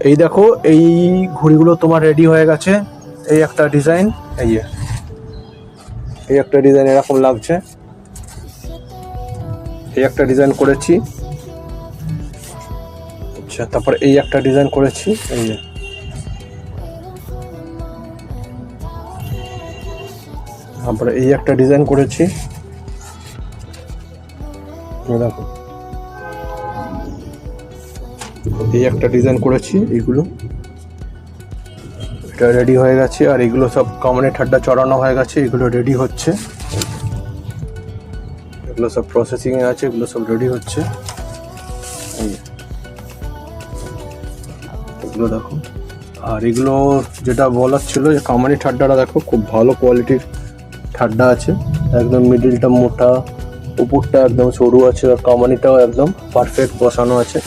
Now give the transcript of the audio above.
এই দেখো, এই ঘড়িগুলো তোমার রেডি হয়ে গেছে। এই একটা ডিজাইন, এই একটা ডিজাইন এরকম লাগছে। এই একটা ডিজাইন করেছি। আচ্ছা, তারপর এই একটা ডিজাইন করেছি। এই যে তারপরে এই একটা ডিজাইন করেছি। দেখো, এই একটা ডিজাইন করেছি। এইগুলো এটা রেডি হয়ে গেছে। আর এগুলো সব কামানে ঠাড্ডা চড়ানো হয়ে গেছে, এগুলো রেডি হচ্ছে। এগুলো সব প্রসেসিং এ আছে, এগুলো সব রেডি হচ্ছে। এগুলো দেখো। আর এগুলো যেটা বলার ছিল যে কামানি ঠাড্ডাটা দেখো, খুব ভালো কোয়ালিটির ঠাড্ডা আছে। একদম মিডিলটা মোটা, উপরটা একদম সরু আছে, আর কামানিটাও একদম পারফেক্ট বসানো আছে।